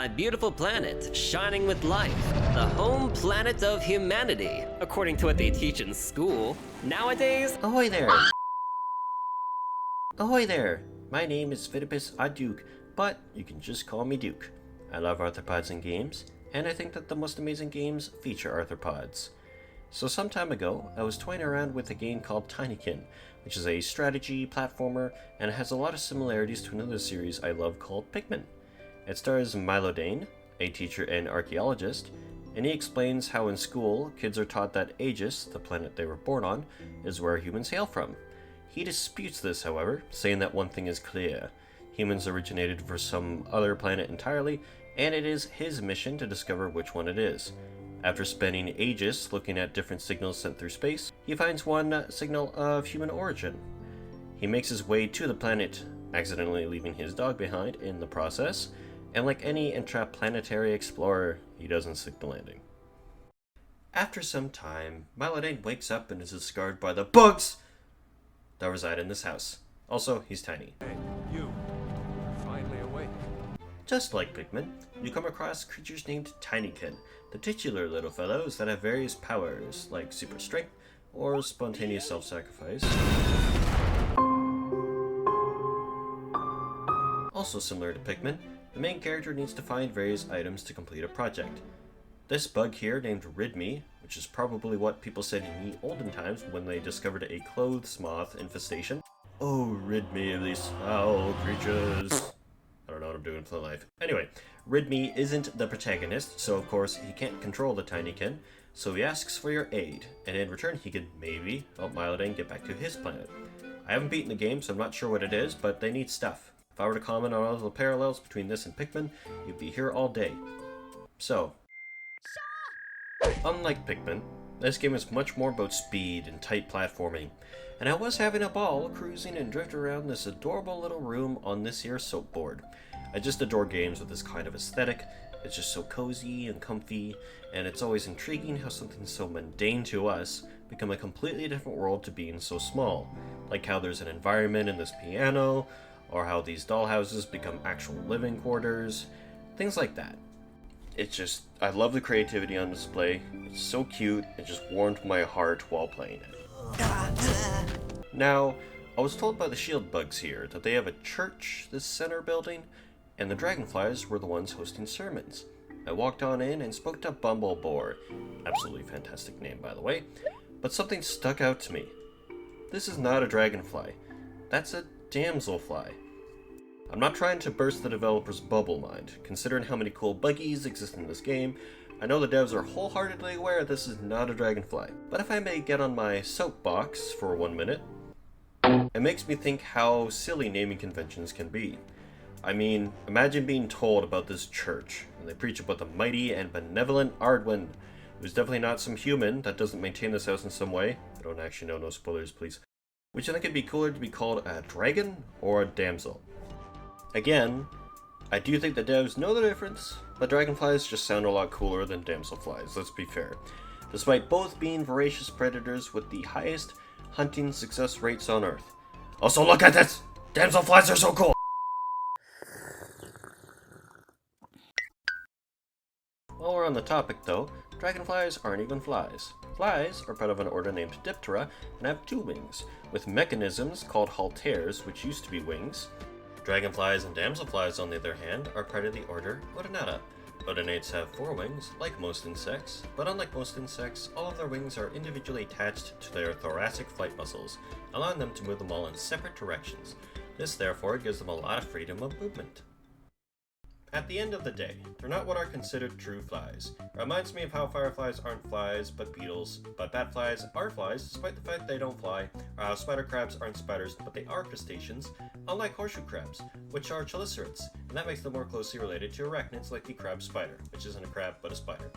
My beautiful planet, shining with life. The home planet of humanity, according to what they teach in school. Nowadays, Ahoy there! Ahoy there! My name is Phidippus Duke, but you can just call me Duke. I love arthropods and games, and I think that the most amazing games feature arthropods. So some time ago, I was toying around with a game called Tinykin, which is a strategy platformer, and it has a lot of similarities to another series I love called Pikmin. It stars Milodane, a teacher and archaeologist, and he explains how in school, kids are taught that Aegis, the planet they were born on, is where humans hail from. He disputes this, however, saying that one thing is clear. Humans originated from some other planet entirely, and it is his mission to discover which one it is. After spending ages looking at different signals sent through space, he finds one signal of human origin. He makes his way to the planet, accidentally leaving his dog behind in the process, and like any intraplanetary explorer, he doesn't stick the landing. After some time, Milodane wakes up and is discovered by the bugs that reside in this house. Also, he's tiny. Hey, you're finally awake. Just like Pikmin, you come across creatures named Tinykin, the titular little fellows that have various powers, like super strength or spontaneous self-sacrifice. Also similar to Pikmin, the main character needs to find various items to complete a project. This bug here, named Ridme, which is probably what people said in the olden times when they discovered a clothes moth infestation. Oh, rid me of these foul creatures. I don't know what I'm doing for life. Anyway, Ridme isn't the protagonist, so of course he can't control the Tinykin, so he asks for your aid, and in return he could maybe help Milodane get back to his planet. I haven't beaten the game, so I'm not sure what it is, but they need stuff. If I were to comment on all the parallels between this and Pikmin, you'd be here all day. So, unlike Pikmin, this game is much more about speed and tight platforming, and I was having a ball cruising and drifting around this adorable little room on this here soapboard. I just adore games with this kind of aesthetic. It's just so cozy and comfy, and it's always intriguing how something so mundane to us become a completely different world to being so small. Like how there's an environment in this piano, or how these dollhouses become actual living quarters, things like that. It's just, I love the creativity on display. It's so cute, it just warmed my heart while playing it. Now, I was told by the shield bugs here that they have a church, this center building, and the Dragonflies were the ones hosting sermons. I walked on in and spoke to Bumblebore, absolutely fantastic name by the way, but something stuck out to me. This is not a dragonfly, that's a damselfly. I'm not trying to burst the developer's bubble mind. Considering how many cool buggies exist in this game, I know the devs are wholeheartedly aware this is not a dragonfly. But if I may get on my soapbox for 1 minute, it makes me think how silly naming conventions can be. I mean, imagine being told about this church, and they preach about the mighty and benevolent Ardwin, who's definitely not some human that doesn't maintain this house in some way. I don't actually know, no spoilers please. Which I think it'd be cooler to be called a dragon or a damsel. Again, I do think the devs know the difference, but dragonflies just sound a lot cooler than damselflies, let's be fair. Despite both being voracious predators with the highest hunting success rates on Earth. Also look at this! Damselflies are so cool! While we're on the topic though, dragonflies aren't even flies. Flies are part of an order named Diptera and have 2 wings, with mechanisms called halteres, which used to be wings. Dragonflies and damselflies, on the other hand, are part of the order Odonoata. Odonates have 4 wings, like most insects, but unlike most insects, all of their wings are individually attached to their thoracic flight muscles, allowing them to move them all in separate directions. This, therefore, gives them a lot of freedom of movement. At the end of the day, they're not what are considered true flies. It reminds me of how fireflies aren't flies, but beetles, but batflies are flies despite the fact they don't fly, or how spider crabs aren't spiders, but they are crustaceans, unlike horseshoe crabs, which are chelicerates, and that makes them more closely related to arachnids like the crab spider, which isn't a crab, but a spider.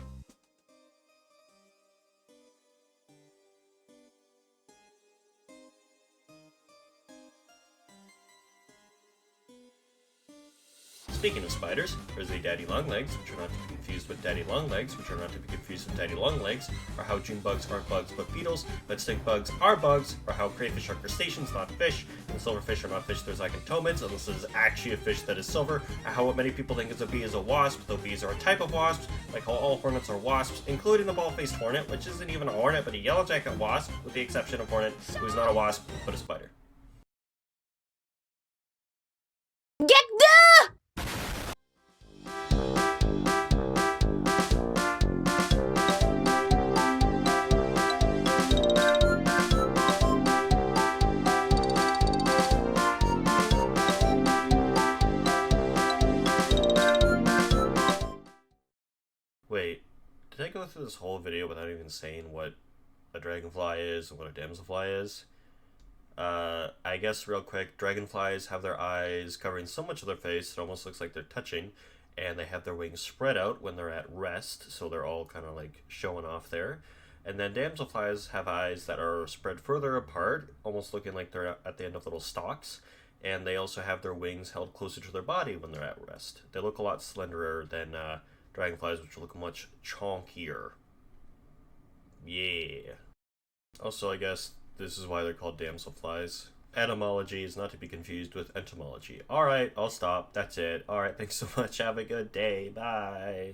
Speaking of spiders, there's the daddy longlegs, which are not to be confused with daddy longlegs, which are not to be confused with daddy longlegs, or how June bugs aren't bugs but beetles, but stink bugs are bugs, or how crayfish are crustaceans, not fish, and silverfish are not fish, they're zygotomids, unless it is actually a fish that is silver, or how what many people think is a bee is a wasp, though bees are a type of wasps, like how all hornets are wasps, including the ball-faced hornet, which isn't even a hornet, but a yellow jacket wasp, with the exception of hornet, who is not a wasp, but a spider. Get the! Wait, did I go through this whole video without even saying what a dragonfly is and what a damselfly is? I guess real quick, dragonflies have their eyes covering so much of their face it almost looks like they're touching, and they have their wings spread out when they're at rest, so they're all kind of like showing off there. And then damselflies have eyes that are spread further apart, almost looking like they're at the end of little stalks, and they also have their wings held closer to their body when they're at rest. They look a lot slenderer than dragonflies, which look much chonkier. Yeah. Also, I guess this is why they're called damselflies. Etymology is not to be confused with entomology. Alright, I'll stop. That's it. Alright, thanks so much. Have a good day. Bye.